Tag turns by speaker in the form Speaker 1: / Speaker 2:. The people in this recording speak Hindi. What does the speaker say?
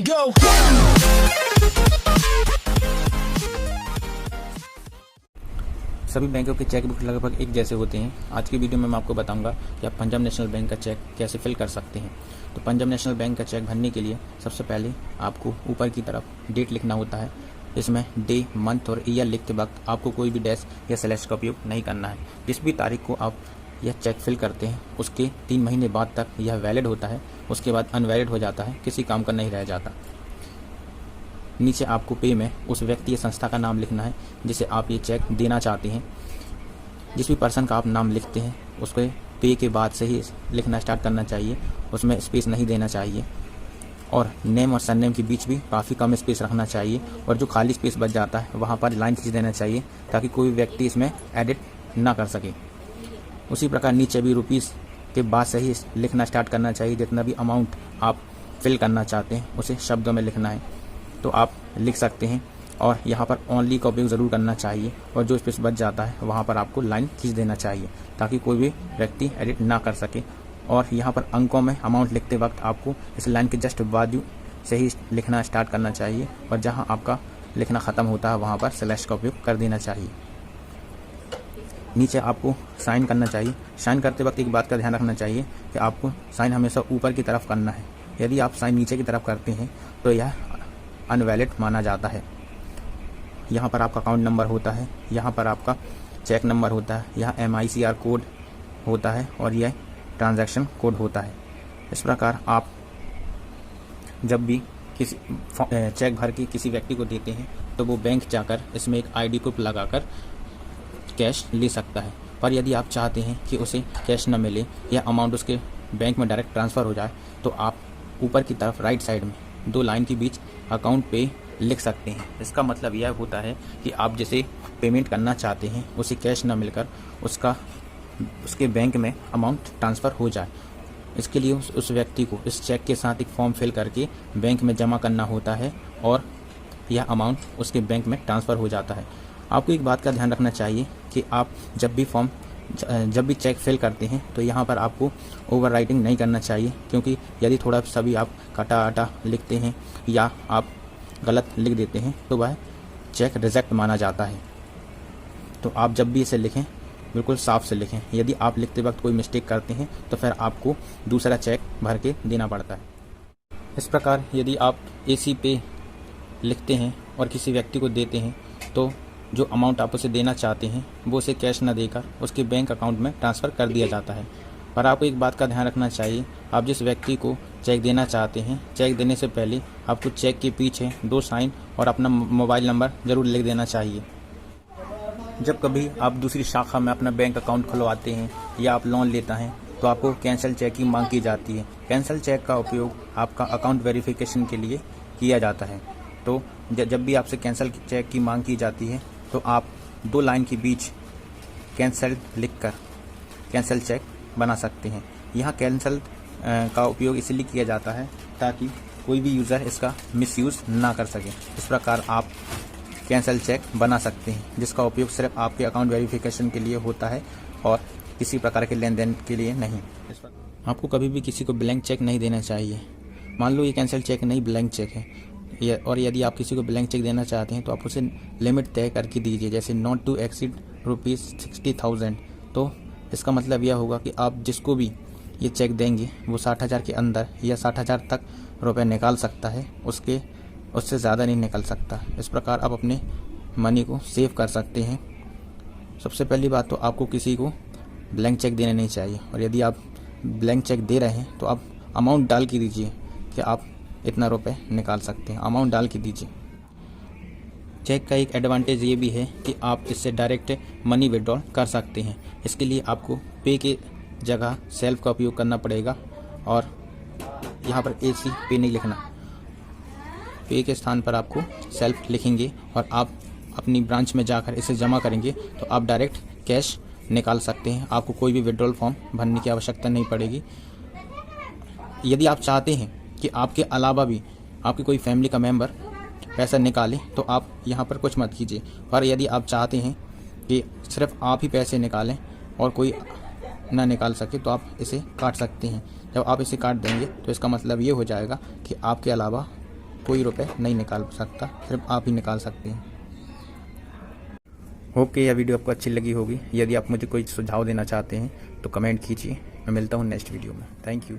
Speaker 1: we go.
Speaker 2: सभी बैंकों के चेक बुक लगभग एक जैसे होते हैं। आज की वीडियो में मैं आपको बताऊंगा कि आप पंजाब नेशनल बैंक का चेक कैसे फिल कर सकते हैं। तो पंजाब नेशनल बैंक का चेक भरने के लिए सबसे पहले आपको ऊपर की तरफ डेट लिखना होता है। इसमें डे, मंथ और ईयर लिखते वक्त आपको कोई भी डैश या स्लैश का उपयोग नहीं करना है। जिस भी तारीख को आप यह चेक फिल करते हैं उसके 3 महीने बाद तक यह वैलिड होता है, उसके बाद अनवैलिड हो जाता है, किसी काम का नहीं रह जाता। नीचे आपको पे में उस व्यक्ति या संस्था का नाम लिखना है जिसे आप ये चेक देना चाहते हैं। जिस भी पर्सन का आप नाम लिखते हैं उसको पे के बाद से ही लिखना स्टार्ट करना चाहिए, उसमें स्पेस नहीं देना चाहिए और नेम और सरनेम के बीच भी काफ़ी कम स्पेस रखना चाहिए और जो खाली स्पेस बच जाता है वहाँ पर लाइन खींच देना चाहिए ताकि कोई व्यक्ति इसमें एडिट ना कर सके। उसी प्रकार नीचे भी रुपीज़ के बाद से ही लिखना स्टार्ट करना चाहिए। जितना भी अमाउंट आप फिल करना चाहते हैं उसे शब्दों में लिखना है तो आप लिख सकते हैं और यहाँ पर ओनली का उपयोग ज़रूर करना चाहिए और जो स्पेस बच जाता है वहाँ पर आपको लाइन खींच देना चाहिए ताकि कोई भी व्यक्ति एडिट ना कर सके। और यहाँ पर अंकों में अमाउंट लिखते वक्त आपको इस लाइन के जस्ट बाजू से ही लिखना स्टार्ट करना चाहिए और जहाँ आपका लिखना ख़त्म होता है वहाँ पर स्लैश का उपयोग कर देना चाहिए। नीचे आपको साइन करना चाहिए। साइन करते वक्त एक बात का ध्यान रखना चाहिए कि आपको साइन हमेशा ऊपर की तरफ करना है। यदि आप साइन नीचे की तरफ करते हैं तो यह अनवैलिड माना जाता है। यहाँ पर आपका अकाउंट नंबर होता है, यहाँ पर आपका चेक नंबर होता है, यहाँ MICR कोड होता है और यह ट्रांजैक्शन कोड होता है। इस प्रकार आप जब भी किसी चेक भर के किसी व्यक्ति को देते हैं तो वो बैंक जाकर इसमें एक ID प्रूफ लगाकर कैश ले सकता है। पर यदि आप चाहते हैं कि उसे कैश न मिले या अमाउंट उसके बैंक में डायरेक्ट ट्रांसफ़र हो जाए तो आप ऊपर की तरफ राइट साइड में 2 लाइन के बीच अकाउंट पे लिख सकते हैं। इसका मतलब यह होता है कि आप जिसे पेमेंट करना चाहते हैं उसे कैश न मिलकर उसके बैंक में अमाउंट ट्रांसफ़र हो जाए। इसके लिए उस व्यक्ति को इस चेक के साथ एक फॉर्म फिल करके बैंक में जमा करना होता है और यह अमाउंट उसके बैंक में ट्रांसफ़र हो जाता है। आपको एक बात का ध्यान रखना चाहिए कि आप जब भी चेक फिल करते हैं तो यहाँ पर आपको ओवर राइटिंग नहीं करना चाहिए, क्योंकि यदि थोड़ा सा भी आप काटा आटा लिखते हैं या आप गलत लिख देते हैं तो वह चेक रिजेक्ट माना जाता है। तो आप जब भी इसे लिखें बिल्कुल साफ से लिखें। यदि आप लिखते वक्त कोई मिस्टेक करते हैं तो फिर आपको दूसरा चेक भर के देना पड़ता है। इस प्रकार यदि आप AC पे लिखते हैं और किसी व्यक्ति को देते हैं तो जो अमाउंट आप उसे देना चाहते हैं वो उसे कैश न देकर उसके बैंक अकाउंट में ट्रांसफ़र कर दिया जाता है। पर आपको एक बात का ध्यान रखना चाहिए, आप जिस व्यक्ति को चेक देना चाहते हैं चेक देने से पहले आपको चेक के पीछे 2 साइन और अपना मोबाइल नंबर ज़रूर लिख देना चाहिए। जब कभी आप दूसरी शाखा में अपना बैंक अकाउंट खुलवाते हैं या आप लोन लेता हैं तो आपको कैंसिल चेक की मांग की जाती है। कैंसिल चेक का उपयोग आपका अकाउंट वेरिफिकेशन के लिए किया जाता है। तो जब भी आपसे कैंसिल चेक की मांग की जाती है तो आप 2 लाइन के बीच कैंसिल लिखकर कैंसिल चेक बना सकते हैं। यहाँ कैंसिल का उपयोग इसलिए किया जाता है ताकि कोई भी यूज़र इसका मिसयूज़ ना कर सके। इस प्रकार आप कैंसिल चेक बना सकते हैं जिसका उपयोग सिर्फ आपके अकाउंट वेरिफिकेशन के लिए होता है और किसी प्रकार के लेन देन के लिए नहीं। आपको कभी भी किसी को ब्लैंक चेक नहीं देना चाहिए। मान लो ये कैंसिल चेक नहीं ब्लैंक चेक है और यदि आप किसी को ब्लैंक चेक देना चाहते हैं तो आप उसे लिमिट तय करके दीजिए, जैसे नॉट टू एक्सीड ₹60,000। तो इसका मतलब यह होगा कि आप जिसको भी ये चेक देंगे वो 60,000 के अंदर या 60,000 तक रुपए निकाल सकता है, उससे ज़्यादा नहीं निकल सकता। इस प्रकार आप अपने मनी को सेव कर सकते हैं। सबसे पहली बात तो आपको किसी को ब्लैंक चेक देना नहीं चाहिए और यदि आप ब्लैंक चेक दे रहे हैं तो आप अमाउंट डाल के दीजिए कि आप इतना रुपए निकाल सकते हैं, अमाउंट डाल के दीजिए। चेक का एक एडवांटेज ये भी है कि आप इससे डायरेक्ट मनी विड्रॉल कर सकते हैं। इसके लिए आपको पे के जगह सेल्फ का उपयोग करना पड़ेगा और यहाँ पर AC पे नहीं लिखना, पे के स्थान पर आपको सेल्फ लिखेंगे और आप अपनी ब्रांच में जाकर इसे जमा करेंगे तो आप डायरेक्ट कैश निकाल सकते हैं। आपको कोई भी विड्रॉल फॉर्म भरने की आवश्यकता नहीं पड़ेगी। यदि आप चाहते हैं कि आपके अलावा भी आपकी कोई फैमिली का मेंबर पैसा निकाले तो आप यहाँ पर कुछ मत कीजिए। पर यदि आप चाहते हैं कि सिर्फ आप ही पैसे निकालें और कोई ना निकाल सके तो आप इसे काट सकते हैं। जब आप इसे काट देंगे तो इसका मतलब ये हो जाएगा कि आपके अलावा कोई रुपए नहीं निकाल सकता, सिर्फ आप ही निकाल सकते हैं। ओके, यह वीडियो आपको अच्छी लगी होगी। यदि आप मुझे कोई सुझाव देना चाहते हैं तो कमेंट कीजिए। मैं मिलता हूँ नेक्स्ट वीडियो में। Thank you.